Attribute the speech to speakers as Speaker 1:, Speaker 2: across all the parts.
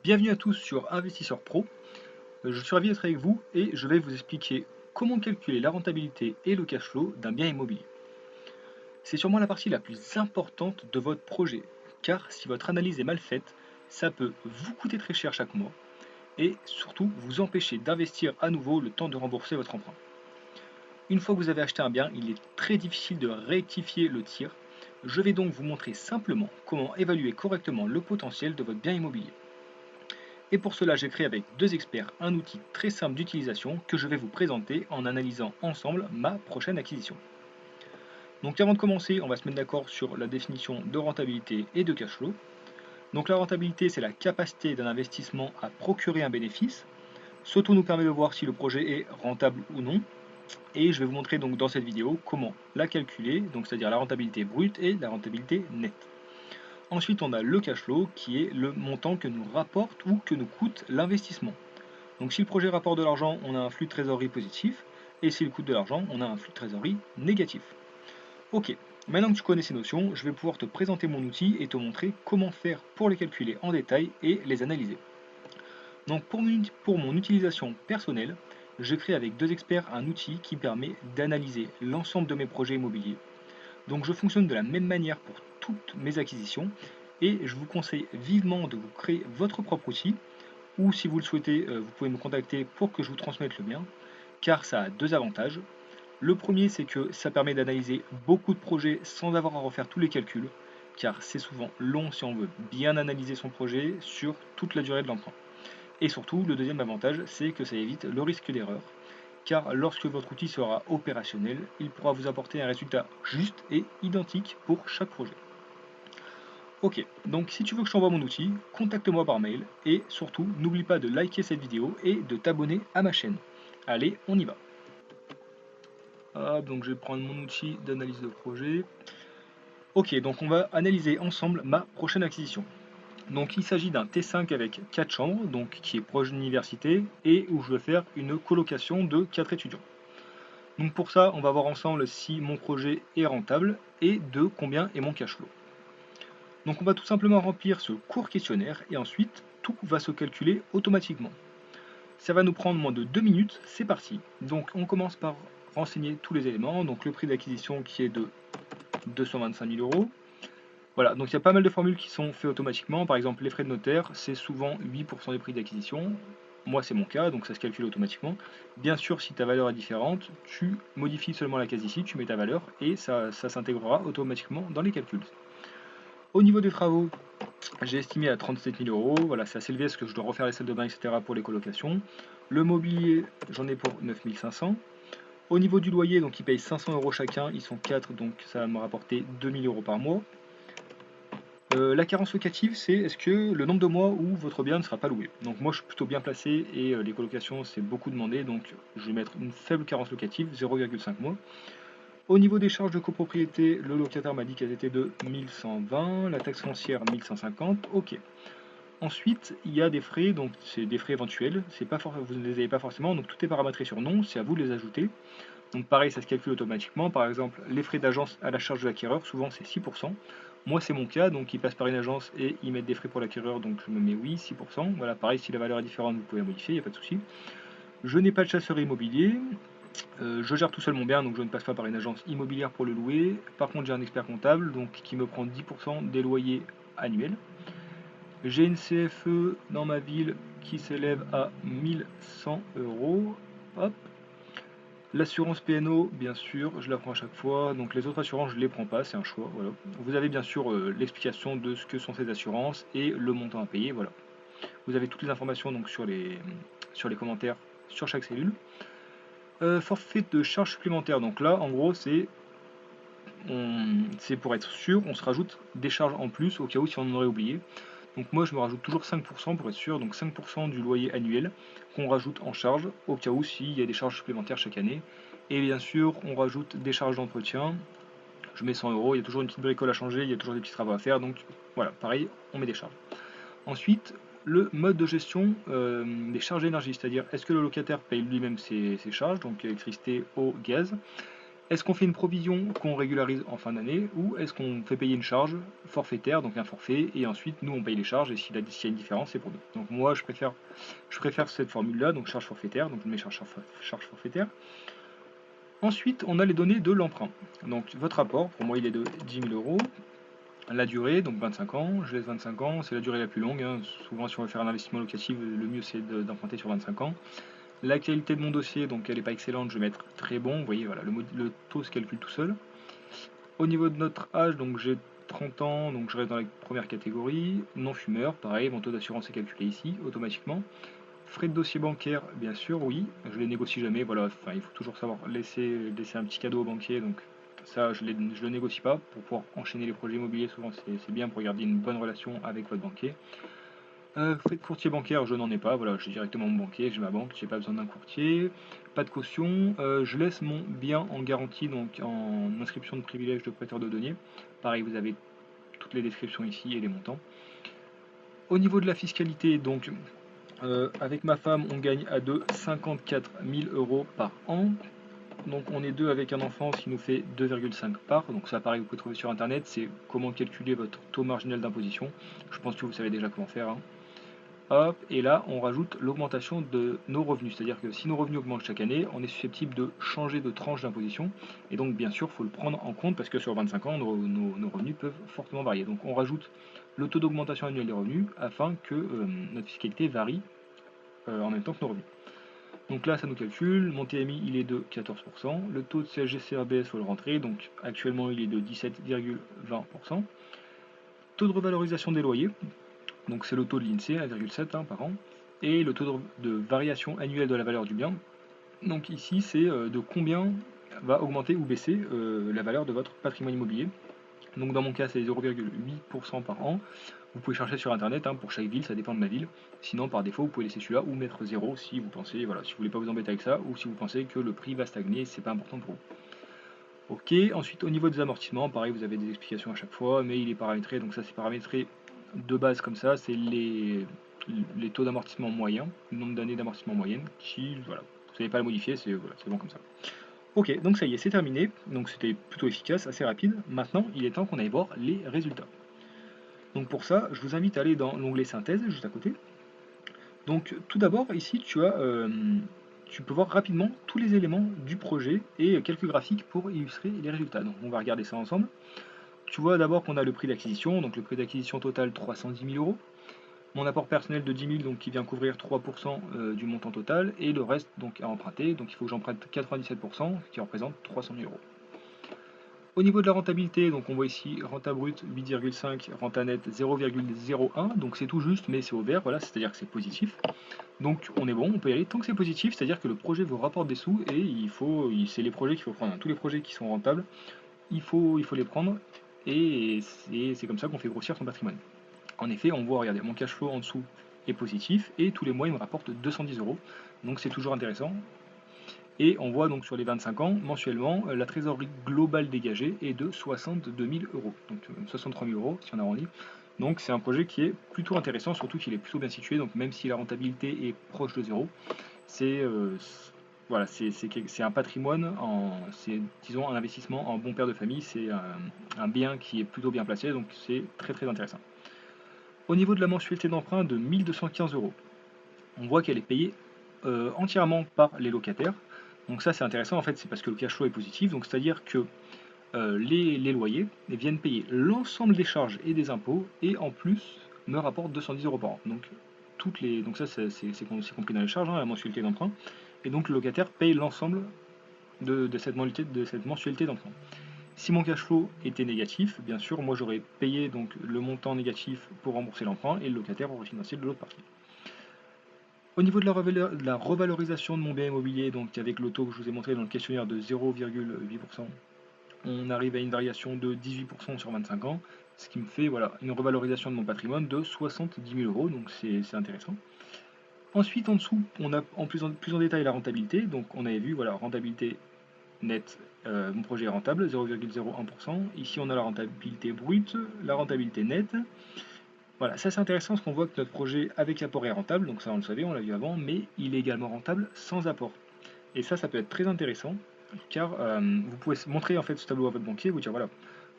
Speaker 1: Bienvenue à tous sur Investisseur Pro. Je suis ravi d'être avec vous et je vais vous expliquer comment calculer la rentabilité et le cash flow d'un bien immobilier. C'est sûrement la partie la plus importante de votre projet, car si votre analyse est mal faite, ça peut vous coûter très cher chaque mois et surtout vous empêcher d'investir à nouveau le temps de rembourser votre emprunt. Une fois que vous avez acheté un bien, il est très difficile de rectifier le tir. Je vais donc vous montrer simplement comment évaluer correctement le potentiel de votre bien immobilier. Et pour cela, j'ai créé avec deux experts un outil très simple d'utilisation que je vais vous présenter en analysant ensemble ma prochaine acquisition. Donc avant de commencer, on va se mettre d'accord sur la définition de rentabilité et de cash flow. Donc la rentabilité, c'est la capacité d'un investissement à procurer un bénéfice. Ce taux nous permet de voir si le projet est rentable ou non. Et je vais vous montrer donc dans cette vidéo comment la calculer, donc c'est-à-dire la rentabilité brute et la rentabilité nette. Ensuite, on a le cash flow qui est le montant que nous rapporte ou que nous coûte l'investissement. Donc si le projet rapporte de l'argent, on a un flux de trésorerie positif, et s'il coûte de l'argent, on a un flux de trésorerie négatif. Ok, maintenant que tu connais ces notions, je vais pouvoir te présenter mon outil et te montrer comment faire pour les calculer en détail et les analyser. Donc pour mon utilisation personnelle, je crée avec deux experts un outil qui permet d'analyser l'ensemble de mes projets immobiliers. Donc je fonctionne de la même manière pour toutes mes acquisitions, et je vous conseille vivement de vous créer votre propre outil ou si vous le souhaitez, vous pouvez me contacter pour que je vous transmette le mien, car ça a deux avantages. Le premier, c'est que ça permet d'analyser beaucoup de projets sans avoir à refaire tous les calculs, car c'est souvent long si on veut bien analyser son projet sur toute la durée de l'emprunt. Et surtout, le deuxième avantage, c'est que ça évite le risque d'erreur, car lorsque votre outil sera opérationnel, il pourra vous apporter un résultat juste et identique pour chaque projet. Ok, donc si tu veux que je t'envoie mon outil, contacte-moi par mail et surtout n'oublie pas de liker cette vidéo et de t'abonner à ma chaîne. Allez, on y va. Hop, donc je vais prendre mon outil d'analyse de projet. Ok, donc on va analyser ensemble ma prochaine acquisition. Donc il s'agit d'un T5 avec 4 chambres, donc qui est proche d'une université et où je veux faire une colocation de 4 étudiants. Donc pour ça, on va voir ensemble si mon projet est rentable et de combien est mon cash flow. Donc on va tout simplement remplir ce court questionnaire et ensuite tout va se calculer automatiquement. Ça va nous prendre moins de 2 minutes, c'est parti. Donc on commence par renseigner tous les éléments, donc le prix d'acquisition qui est de 225 000 euros. Voilà, donc il y a pas mal de formules qui sont faites automatiquement, par exemple les frais de notaire, c'est souvent 8% des prix d'acquisition. Moi c'est mon cas, donc ça se calcule automatiquement. Bien sûr, si ta valeur est différente, tu modifies seulement la case ici, tu mets ta valeur et ça s'intégrera automatiquement dans les calculs. Au niveau des travaux, j'ai estimé à 37 000 euros. Voilà, c'est assez élevé parce que je dois refaire les salles de bain, etc. pour les colocations. Le mobilier, j'en ai pour 9 500. Au niveau du loyer, donc ils payent 500 euros chacun. Ils sont 4, donc ça va me rapporter 2 000 euros par mois. La carence locative, c'est est-ce que le nombre de mois où votre bien ne sera pas loué. Donc moi, je suis plutôt bien placé et les colocations, c'est beaucoup demandé. Donc je vais mettre une faible carence locative, 0,5 mois. Au niveau des charges de copropriété, le locataire m'a dit qu'elles étaient de 1120, la taxe foncière 1150, ok. Ensuite, il y a des frais, donc c'est des frais éventuels, vous ne les avez pas forcément, donc tout est paramétré sur non, c'est à vous de les ajouter. Donc pareil, ça se calcule automatiquement, par exemple, les frais d'agence à la charge de l'acquéreur, souvent c'est 6%. Moi c'est mon cas, donc ils passent par une agence et ils mettent des frais pour l'acquéreur, donc je me mets oui, 6%. Voilà, pareil, si la valeur est différente, vous pouvez modifier, il n'y a pas de souci. Je n'ai pas de chasseur immobilier, je gère tout seul mon bien, donc je ne passe pas par une agence immobilière pour le louer. Par contre, j'ai un expert comptable, donc qui me prend 10% des loyers annuels. J'ai une CFE dans ma ville qui s'élève à 1100 euros. Hop. L'assurance PNO, bien sûr, je la prends à chaque fois. Donc les autres assurances, je ne les prends pas, c'est un choix. Voilà. Vous avez bien sûr l'explication de ce que sont ces assurances et le montant à payer. Voilà. Vous avez toutes les informations donc, sur les commentaires sur chaque cellule. Forfait de charges supplémentaires. Donc là, en gros, c'est pour être sûr, on se rajoute des charges en plus au cas où si on en aurait oublié. Donc moi je me rajoute toujours 5% pour être sûr, donc 5% du loyer annuel qu'on rajoute en charge au cas où s'il y a des charges supplémentaires chaque année. Et bien sûr on rajoute des charges d'entretien, je mets 100 euros, il y a toujours une petite bricole à changer, il y a toujours des petits travaux à faire, donc voilà, pareil, on met des charges. Ensuite, le mode de gestion des charges d'énergie, c'est-à-dire est-ce que le locataire paye lui-même ses charges, donc électricité, eau, gaz, Est-ce qu'on fait une provision qu'on régularise en fin d'année ou est-ce qu'on fait payer une charge forfaitaire, donc un forfait, et ensuite nous on paye les charges et s'il y a une différence c'est pour nous. Donc moi je préfère cette formule-là, donc charge forfaitaire, donc je mets charge forfaitaire. Ensuite on a les données de l'emprunt. Donc votre apport, pour moi il est de 10 000 euros. La durée, donc 25 ans, je laisse 25 ans, c'est la durée la plus longue, hein. Souvent si on veut faire un investissement locatif, le mieux c'est d'emprunter sur 25 ans. La qualité de mon dossier, donc elle n'est pas excellente, je vais mettre très bon, vous voyez, voilà, le taux se calcule tout seul. Au niveau de notre âge, donc j'ai 30 ans, donc je reste dans la première catégorie. Non fumeur, pareil, mon taux d'assurance est calculé ici, automatiquement. Frais de dossier bancaire, bien sûr, oui, je les négocie jamais, voilà, enfin, il faut toujours savoir laisser un petit cadeau au banquier, donc ça je le négocie pas, pour pouvoir enchaîner les projets immobiliers, souvent c'est bien pour garder une bonne relation avec votre banquier. Frais de courtier bancaire, je n'en ai pas, voilà, j'ai directement mon banquier, j'ai ma banque, j'ai pas besoin d'un courtier. Pas de caution, je laisse mon bien en garantie, donc en inscription de privilège de prêteur de deniers. Pareil, vous avez toutes les descriptions ici et les montants. Au niveau de la fiscalité, donc avec ma femme, on gagne à deux 54 000 euros par an. Donc on est deux avec un enfant, ce qui nous fait 2,5 par. Donc ça, pareil, vous pouvez trouver sur internet, c'est comment calculer votre taux marginal d'imposition. Je pense que vous savez déjà comment faire, hein. Hop, et là, on rajoute l'augmentation de nos revenus. C'est-à-dire que si nos revenus augmentent chaque année, on est susceptible de changer de tranche d'imposition. Et donc, bien sûr, il faut le prendre en compte parce que sur 25 ans, nos revenus peuvent fortement varier. Donc, on rajoute le taux d'augmentation annuelle des revenus afin que notre fiscalité varie en même temps que nos revenus. Donc là, ça nous calcule. Mon TMI, il est de 14%. Le taux de CSG-CRDS, il faut le rentrer. Donc, actuellement, il est de 17,20%. Taux de revalorisation des loyers. Donc c'est le taux de l'INSEE, 1,7 par an, et le taux de variation annuelle de la valeur du bien. Donc ici, c'est de combien va augmenter ou baisser la valeur de votre patrimoine immobilier. Donc dans mon cas, c'est 0,8% par an. Vous pouvez chercher sur internet, hein, pour chaque ville, ça dépend de la ville. Sinon, par défaut, vous pouvez laisser celui-là ou mettre 0 si vous pensez, voilà, si vous voulez pas vous embêter avec ça, ou si vous pensez que le prix va stagner, c'est pas important pour vous. Ok, ensuite au niveau des amortissements, pareil, vous avez des explications à chaque fois, mais il est paramétré, donc ça c'est paramétré de base comme ça, c'est les taux d'amortissement moyens, le nombre d'années d'amortissement moyenne, qui, voilà, vous savez pas le modifier, c'est voilà, bon comme ça. Ok, donc ça y est, c'est terminé, donc c'était plutôt efficace, assez rapide. Maintenant, il est temps qu'on aille voir les résultats. Donc pour ça, je vous invite à aller dans l'onglet synthèse, juste à côté. Donc tout d'abord, ici, tu peux voir rapidement tous les éléments du projet et quelques graphiques pour illustrer les résultats. Donc on va regarder ça ensemble. Tu vois d'abord qu'on a le prix d'acquisition, donc le prix d'acquisition total 310 000 euros. Mon apport personnel de 10 000, donc qui vient couvrir 3% du montant total, et le reste donc à emprunter, donc il faut que j'emprunte 97%, ce qui représente 300 000 euros. Au niveau de la rentabilité, donc on voit ici renta brut 8,5, renta net 0,01, donc c'est tout juste, mais c'est au vert, voilà, c'est-à-dire que c'est positif. Donc on est bon, on peut y aller tant que c'est positif, c'est-à-dire que le projet vous rapporte des sous et c'est les projets qu'il faut prendre, hein. Tous les projets qui sont rentables, il faut les prendre et c'est comme ça qu'on fait grossir son patrimoine. En effet, on voit, regardez, mon cash flow en dessous est positif et tous les mois il me rapporte 210 euros, donc c'est toujours intéressant. Et on voit donc sur les 25 ans, mensuellement, la trésorerie globale dégagée est de 62 000 euros, donc 63 000 euros si on arrondit. Donc c'est un projet qui est plutôt intéressant, surtout qu'il est plutôt bien situé, donc même si la rentabilité est proche de zéro, c'est voilà, c'est un patrimoine, c'est disons un investissement en bon père de famille, c'est un bien qui est plutôt bien placé, donc c'est très très intéressant. Au niveau de la mensualité d'emprunt de 1215 euros, on voit qu'elle est payée entièrement par les locataires. Donc ça c'est intéressant en fait, c'est parce que le cash flow est positif, donc c'est-à-dire que les loyers viennent payer l'ensemble des charges et des impôts et en plus me rapportent 210 euros par an. Donc ça c'est compris dans les charges, hein, la mensualité d'emprunt, et donc le locataire paye l'ensemble de cette mensualité d'emprunt. Si mon cash flow était négatif, bien sûr, moi j'aurais payé donc le montant négatif pour rembourser l'emprunt et le locataire aurait financé de l'autre partie. Au niveau de la revalorisation de mon bien immobilier, donc avec le taux que je vous ai montré dans le questionnaire de 0,8%, on arrive à une variation de 18% sur 25 ans, ce qui me fait voilà, une revalorisation de mon patrimoine de 70 000 euros, donc c'est intéressant. Ensuite, en dessous, on a plus en détail la rentabilité, donc on avait vu, voilà, rentabilité nette, mon projet est rentable, 0,01%. Ici, on a la rentabilité brute, la rentabilité nette. Voilà, ça c'est intéressant parce qu'on voit que notre projet avec apport est rentable, donc ça on le savait, on l'a vu avant, mais il est également rentable sans apport. Et ça peut être très intéressant car vous pouvez montrer en fait ce tableau à votre banquier, vous dire voilà,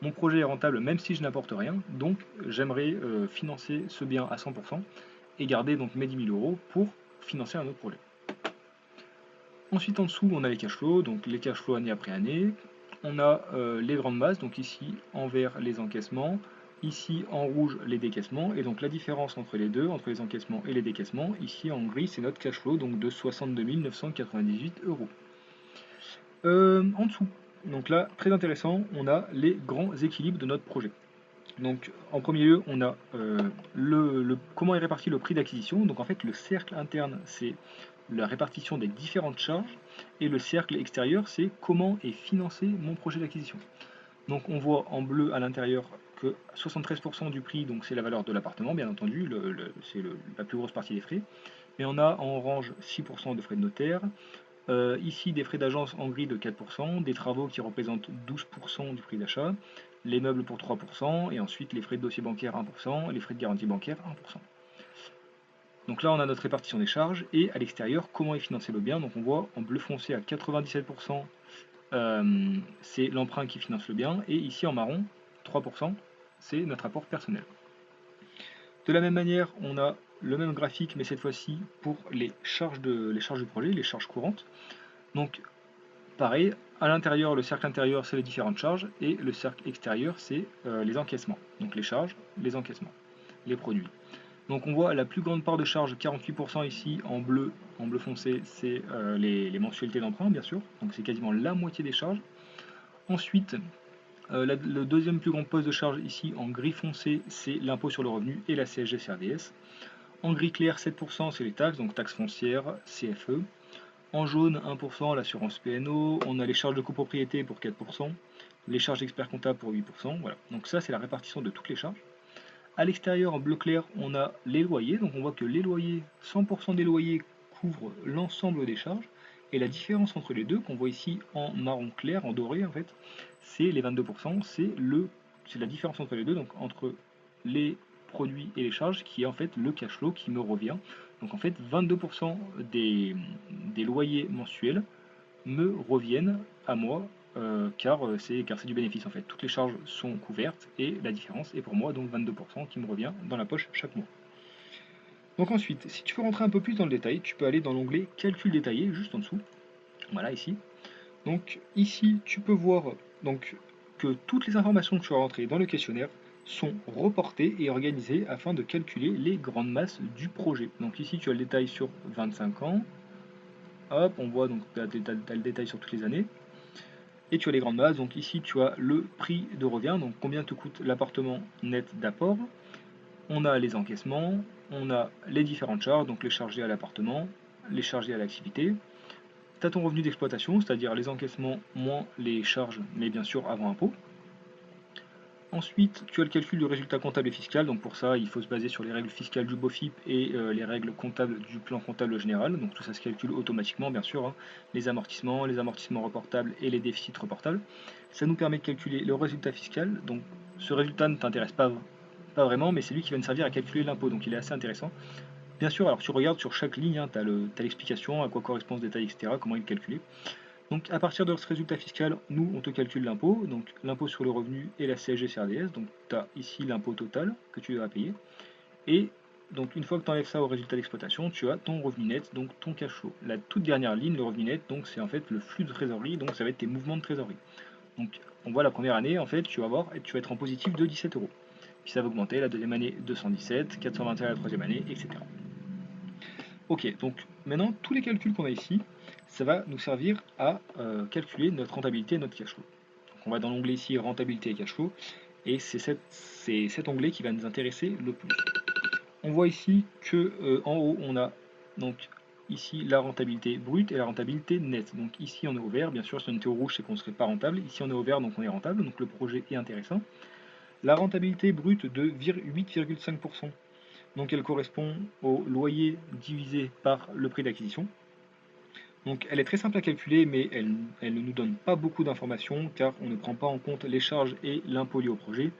Speaker 1: mon projet est rentable même si je n'apporte rien, donc j'aimerais financer ce bien à 100% et garder donc mes 10 000 euros pour financer un autre projet. Ensuite en dessous on a les cash flows, donc les cash flows année après année. On a les grandes masses, donc ici en vert les encaissements, ici en rouge les décaissements, et donc la différence entre les deux, entre les encaissements et les décaissements, ici en gris c'est notre cash flow donc de 62 998 euros. En dessous, donc là très intéressant, on a les grands équilibres de notre projet. Donc en premier lieu on a comment est réparti le prix d'acquisition, donc en fait le cercle interne c'est la répartition des différentes charges, et le cercle extérieur, c'est comment est financé mon projet d'acquisition. Donc on voit en bleu à l'intérieur que 73% du prix, donc c'est la valeur de l'appartement, bien entendu, c'est la plus grosse partie des frais. Mais on a en orange 6% de frais de notaire, ici des frais d'agence en gris de 4%, des travaux qui représentent 12% du prix d'achat, les meubles pour 3%, et ensuite les frais de dossier bancaire 1%, les frais de garantie bancaire 1%. Donc là, on a notre répartition des charges, et à l'extérieur, comment est financé le bien. Donc on voit en bleu foncé à 97%, c'est l'emprunt qui finance le bien, et ici en marron, 3%, c'est notre apport personnel. De la même manière, on a le même graphique, mais cette fois-ci pour les charges du projet, les charges courantes. Donc pareil, à l'intérieur, le cercle intérieur, c'est les différentes charges, et le cercle extérieur, c'est les encaissements. Donc les charges, les encaissements, les produits. Donc on voit la plus grande part de charge, 48% ici en bleu foncé, c'est les mensualités d'emprunt bien sûr, donc c'est quasiment la moitié des charges. Ensuite, le deuxième plus grand poste de charge ici en gris foncé, c'est l'impôt sur le revenu et la CSG-CRDS. En gris clair, 7% c'est les taxes, donc taxes foncières, CFE. En jaune, 1% l'assurance PNO, on a les charges de copropriété pour 4%, les charges d'expert comptable pour 8%, voilà. Donc ça c'est la répartition de toutes les charges. À l'extérieur, en bleu clair, on a les loyers. Donc on voit que les loyers, 100% des loyers couvrent l'ensemble des charges. Et la différence entre les deux, qu'on voit ici en marron clair, en doré en fait, c'est les 22%. C'est la différence entre les deux, donc entre les produits et les charges, qui est en fait le cash flow qui me revient. Donc en fait, 22% des loyers mensuels me reviennent à moi car c'est du bénéfice en fait. Toutes les charges sont couvertes et la différence est pour moi donc 22% qui me revient dans la poche chaque mois. Donc ensuite, si tu veux rentrer un peu plus dans le détail, tu peux aller dans l'onglet calcul détaillé juste en dessous. Voilà ici. Donc ici, tu peux voir donc que toutes les informations que tu as rentrées dans le questionnaire sont reportées et organisées afin de calculer les grandes masses du projet. Donc ici, tu as le détail sur 25 ans. Hop, on voit donc tu as le détail sur toutes les années. Et tu as les grandes masses, donc ici tu as le prix de revient, donc combien te coûte l'appartement net d'apport. On a les encaissements, on a les différentes charges, donc les charges liées à l'appartement, les charges liées à l'activité. Tu as ton revenu d'exploitation, c'est-à-dire les encaissements moins les charges, mais bien sûr avant impôt. Ensuite, tu as le calcul du résultat comptable et fiscal, donc pour ça, il faut se baser sur les règles fiscales du BOFIP et les règles comptables du plan comptable général, donc tout ça se calcule automatiquement, bien sûr, hein. Les amortissements reportables et les déficits reportables. Ça nous permet de calculer le résultat fiscal, donc ce résultat ne t'intéresse pas vraiment, mais c'est lui qui va nous servir à calculer l'impôt, donc il est assez intéressant. Bien sûr, alors tu regardes sur chaque ligne, hein, tu as l'explication, à quoi correspond ce détail, etc., comment il est calculé. Donc à partir de ce résultat fiscal, nous on te calcule l'impôt, donc l'impôt sur le revenu et la CSG-CRDS, donc tu as ici l'impôt total que tu devras payer. Et donc une fois que tu enlèves ça au résultat d'exploitation, tu as ton revenu net, donc ton cash flow. La toute dernière ligne, le revenu net, donc c'est en fait le flux de trésorerie, donc ça va être tes mouvements de trésorerie. Donc on voit la première année, en fait, tu vas être en positif de 17 euros. Puis ça va augmenter, la deuxième année 217, 421 la troisième année, etc. Ok, donc maintenant tous les calculs qu'on a ici, ça va nous servir à calculer notre rentabilité et notre cash flow. Donc on va dans l'onglet ici rentabilité et cash flow, et c'est cet onglet qui va nous intéresser le plus. On voit ici que en haut on a donc ici la rentabilité brute et la rentabilité nette. Donc ici on est au vert, bien sûr si on était au rouge c'est qu'on ne serait pas rentable, ici on est au vert donc on est rentable, donc le projet est intéressant. La rentabilité brute de 8,5%. Donc elle correspond au loyer divisé par le prix d'acquisition. Donc elle est très simple à calculer, mais elle ne nous donne pas beaucoup d'informations car on ne prend pas en compte les charges et l'impôt lié au projet.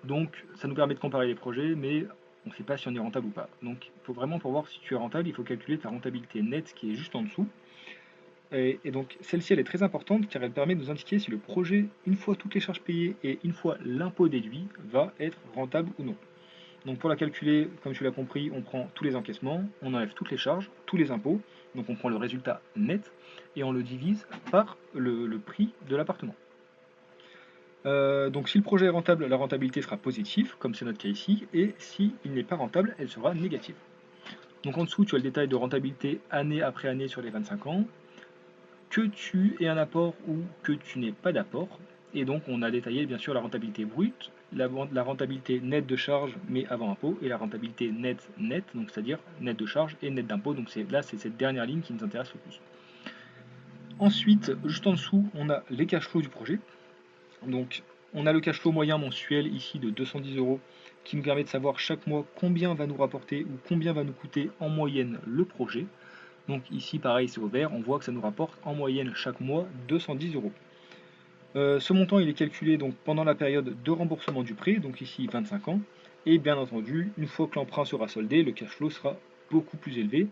Speaker 1: Donc ça nous permet de comparer les projets, mais on ne sait pas si on est rentable ou pas. Donc il faut vraiment, pour voir si tu es rentable, il faut calculer ta rentabilité nette qui est juste en dessous. Et donc celle-ci elle est très importante car elle permet de nous indiquer si le projet, une fois toutes les charges payées et une fois l'impôt déduit, va être rentable ou non. Donc pour la calculer, comme tu l'as compris, on prend tous les encaissements, on enlève toutes les charges, tous les impôts, donc on prend le résultat net et on le divise par le prix de l'appartement. Donc si le projet est rentable, la rentabilité sera positive, comme c'est notre cas ici, et s'il n'est pas rentable, elle sera négative. Donc en dessous, tu as le détail de rentabilité année après année sur les 25 ans, que tu aies un apport ou que tu n'aies pas d'apport. Et donc on a détaillé bien sûr la rentabilité brute, la rentabilité nette de charge mais avant impôt, et la rentabilité nette, donc c'est-à-dire nette de charge et nette d'impôt. Donc là c'est cette dernière ligne qui nous intéresse le plus. Ensuite, juste en dessous, on a les cash flows du projet. Donc on a le cash flow moyen mensuel ici de 210 € qui nous permet de savoir chaque mois combien va nous rapporter ou combien va nous coûter en moyenne le projet. Donc ici pareil c'est au vert, on voit que ça nous rapporte en moyenne chaque mois 210 €. Ce montant il est calculé donc pendant la période de remboursement du prêt, donc ici 25 ans, et bien entendu une fois que l'emprunt sera soldé, le cash flow sera beaucoup plus élevé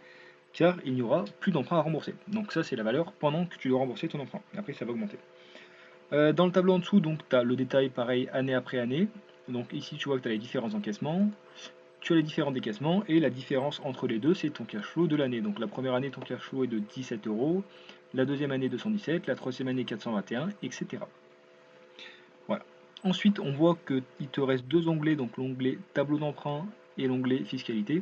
Speaker 1: car il n'y aura plus d'emprunt à rembourser. Donc ça c'est la valeur pendant que tu dois rembourser ton emprunt, après ça va augmenter. Dans le tableau en dessous, donc tu as le détail pareil année après année. Donc ici tu vois que tu as les différents encaissements, tu as les différents décaissements et la différence entre les deux c'est ton cash flow de l'année. Donc la première année ton cash flow est de 17 €, la deuxième année 217, la troisième année 421, etc. Voilà. Ensuite on voit qu'il te reste deux onglets, donc l'onglet tableau d'emprunt et l'onglet fiscalité.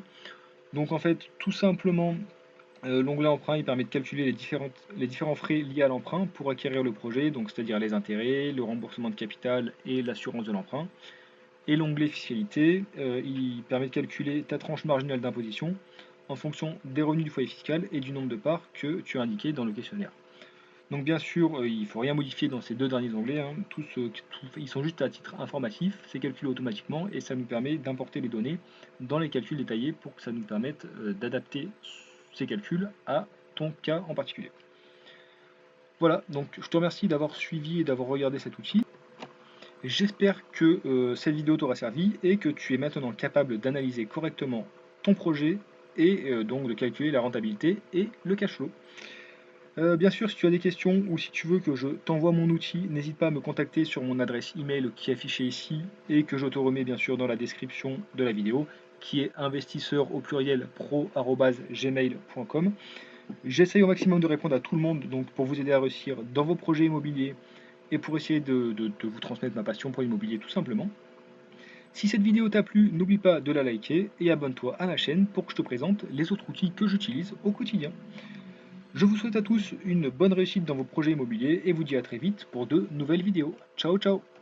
Speaker 1: Donc en fait tout simplement l'onglet emprunt il permet de calculer les différents frais liés à l'emprunt pour acquérir le projet, donc c'est-à-dire les intérêts, le remboursement de capital et l'assurance de l'emprunt. Et l'onglet fiscalité, il permet de calculer ta tranche marginale d'imposition en fonction des revenus du foyer fiscal et du nombre de parts que tu as indiqué dans le questionnaire. Donc bien sûr, il ne faut rien modifier dans ces deux derniers onglets, hein. Ils sont juste à titre informatif, c'est calculé automatiquement et ça nous permet d'importer les données dans les calculs détaillés pour que ça nous permette d'adapter ces calculs à ton cas en particulier. Voilà, donc je te remercie d'avoir suivi et d'avoir regardé cet outil. J'espère que cette vidéo t'aura servi et que tu es maintenant capable d'analyser correctement ton projet et donc de calculer la rentabilité et le cash flow. Bien sûr, si tu as des questions ou si tu veux que je t'envoie mon outil, n'hésite pas à me contacter sur mon adresse email qui est affichée ici et que je te remets bien sûr dans la description de la vidéo, qui est investisseur au pluriel pro@gmail.com. J'essaye au maximum de répondre à tout le monde donc pour vous aider à réussir dans vos projets immobiliers et pour essayer de vous transmettre ma passion pour l'immobilier tout simplement. Si cette vidéo t'a plu, n'oublie pas de la liker et abonne-toi à la chaîne pour que je te présente les autres outils que j'utilise au quotidien. Je vous souhaite à tous une bonne réussite dans vos projets immobiliers et vous dis à très vite pour de nouvelles vidéos. Ciao ciao!